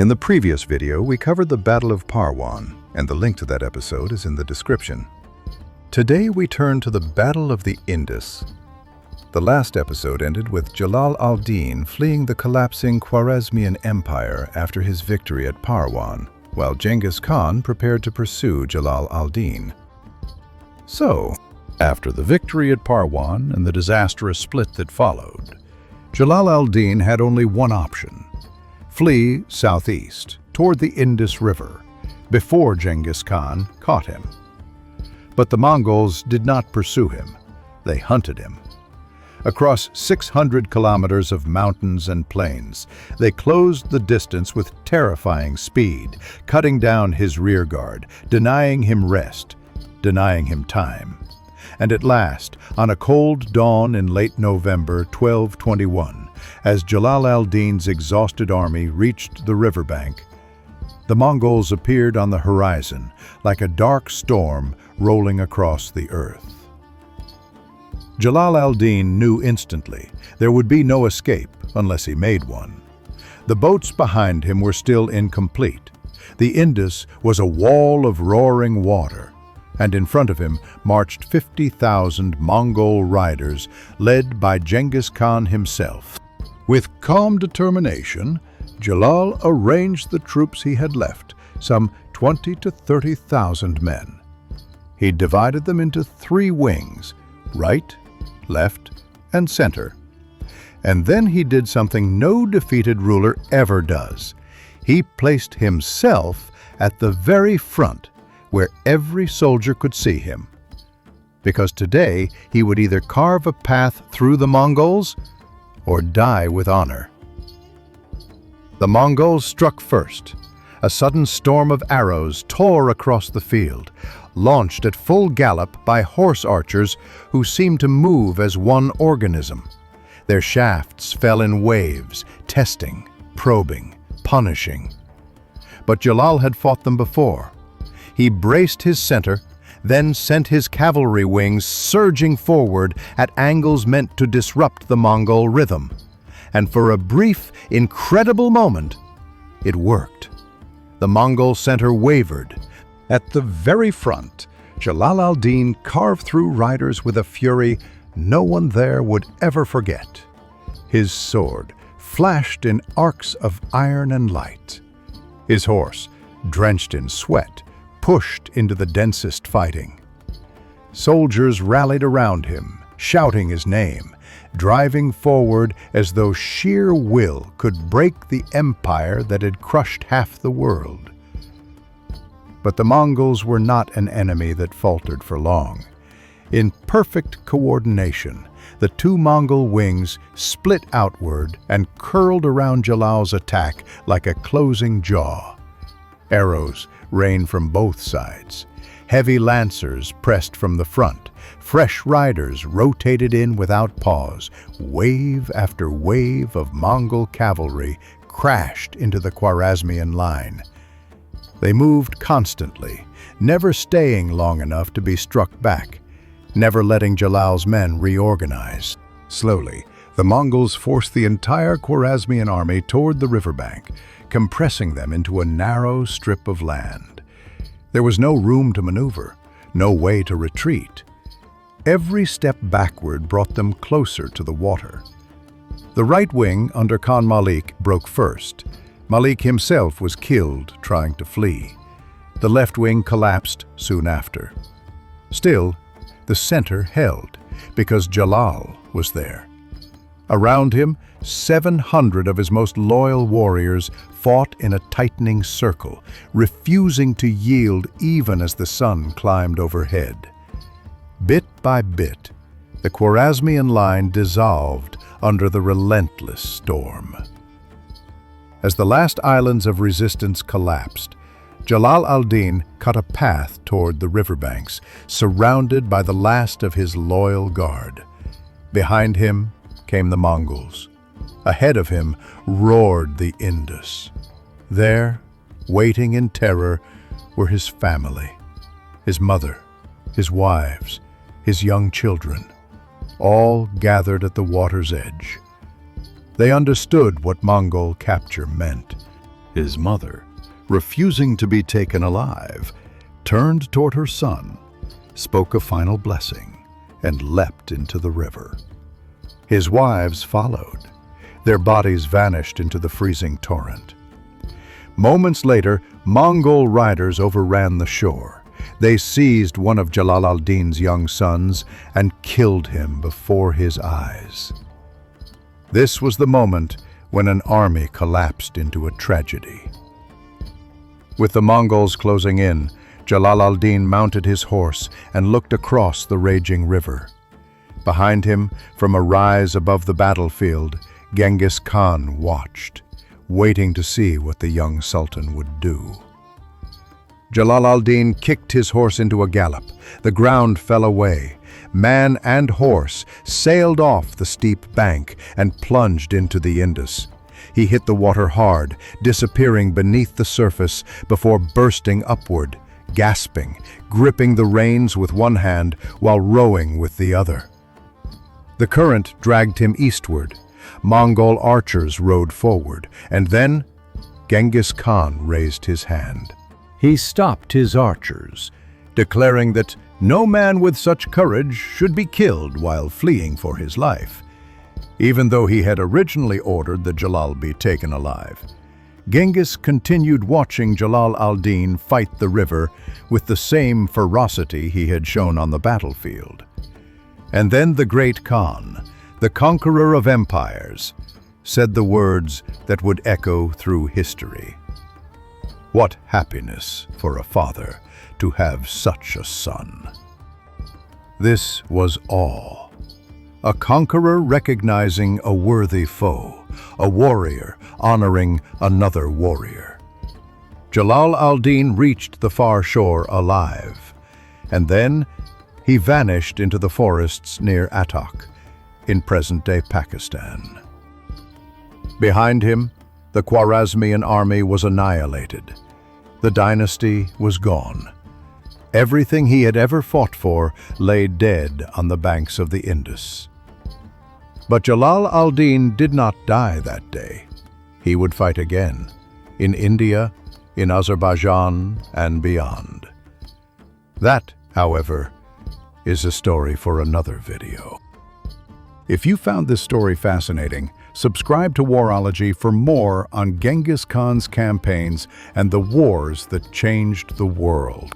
In the previous video, we covered the Battle of Parwan, and the link to that episode is in the description. Today we turn to the Battle of the Indus. The last episode ended with Jalal al-Din fleeing the collapsing Khwarazmian Empire after his victory at Parwan, while Genghis Khan prepared to pursue Jalal al-Din. So, after the victory at Parwan and the disastrous split that followed, Jalal al-Din had only one option: flee southeast toward the Indus River before Genghis Khan caught him. But the Mongols did not pursue him. They hunted him. Across 600 kilometers of mountains and plains, they closed the distance with terrifying speed, cutting down his rearguard, denying him rest, denying him time. And at last, on a cold dawn in late November 1221, as Jalal al-Din's exhausted army reached the riverbank, the Mongols appeared on the horizon like a dark storm rolling across the earth. Jalal al-Din knew instantly there would be no escape unless he made one. The boats behind him were still incomplete. The Indus was a wall of roaring water, and in front of him marched 50,000 Mongol riders led by Genghis Khan himself. With calm determination, Jalal arranged the troops he had left, some 20 to 30,000 men. He divided them into 3 wings: right, left, and center. And then he did something no defeated ruler ever does. He placed himself at the very front, where every soldier could see him. Because today he would either carve a path through the Mongols or die with honor. The Mongols struck first. A sudden storm of arrows tore across the field, launched at full gallop by horse archers who seemed to move as one organism. Their shafts fell in waves, testing, probing, punishing. But Jalal had fought them before. He braced his center, then sent his cavalry wings surging forward at angles meant to disrupt the Mongol rhythm. And for a brief, incredible moment, it worked. The Mongol center wavered. At the very front, Jalal al-Din carved through riders with a fury no one there would ever forget. His sword flashed in arcs of iron and light. His horse, drenched in sweat, pushed into the densest fighting. Soldiers rallied around him, shouting his name, driving forward as though sheer will could break the empire that had crushed half the world. But the Mongols were not an enemy that faltered for long. In perfect coordination, the 2 Mongol wings split outward and curled around Jalal's attack like a closing jaw. Arrows rained from both sides. Heavy lancers pressed from the front. Fresh riders rotated in without pause. Wave after wave of Mongol cavalry crashed into the Khwarazmian line. They moved constantly, never staying long enough to be struck back, never letting Jalal's men reorganize. Slowly, the Mongols forced the entire Khwarazmian army toward the riverbank, compressing them into a narrow strip of land. There was no room to maneuver, no way to retreat. Every step backward brought them closer to the water. The right wing under Khan Malik broke first. Malik himself was killed trying to flee. The left wing collapsed soon after. Still, the center held because Jalal was there. Around him, 700 of his most loyal warriors fought in a tightening circle, refusing to yield even as the sun climbed overhead. Bit by bit, the Khwarazmian line dissolved under the relentless storm. As the last islands of resistance collapsed, Jalal al-Din cut a path toward the riverbanks, surrounded by the last of his loyal guard. Behind him came the Mongols. Ahead of him roared the Indus. There, waiting in terror, were his family, his mother, his wives, his young children, all gathered at the water's edge. They understood what Mongol capture meant. His mother, refusing to be taken alive, turned toward her son, spoke a final blessing, and leapt into the river. His wives followed. Their bodies vanished into the freezing torrent. Moments later, Mongol riders overran the shore. They seized one of Jalal al-Din's young sons and killed him before his eyes. This was the moment when an army collapsed into a tragedy. With the Mongols closing in, Jalal al-Din mounted his horse and looked across the raging river. Behind him, from a rise above the battlefield, Genghis Khan watched, waiting to see what the young sultan would do. Jalal al-Din kicked his horse into a gallop. The ground fell away. Man and horse sailed off the steep bank and plunged into the Indus. He hit the water hard, disappearing beneath the surface before bursting upward, gasping, gripping the reins with one hand while rowing with the other. The current dragged him eastward. Mongol archers rode forward, and then Genghis Khan raised his hand. He stopped his archers, declaring that no man with such courage should be killed while fleeing for his life, even though he had originally ordered that Jalal be taken alive. Genghis continued watching Jalal al-Din fight the river with the same ferocity he had shown on the battlefield. And then the great Khan, the conqueror of empires, said the words that would echo through history. What happiness for a father to have such a son. This was awe. A conqueror recognizing a worthy foe, a warrior honoring another warrior. Jalal al-Din reached the far shore alive, and then he vanished into the forests near Attock, in present-day Pakistan. Behind him, the Khwarazmian army was annihilated. The dynasty was gone. Everything he had ever fought for lay dead on the banks of the Indus. But Jalal al-Din did not die that day. He would fight again, in India, in Azerbaijan, and beyond. That, however, is a story for another video. If you found this story fascinating, subscribe to Warology for more on Genghis Khan's campaigns and the wars that changed the world.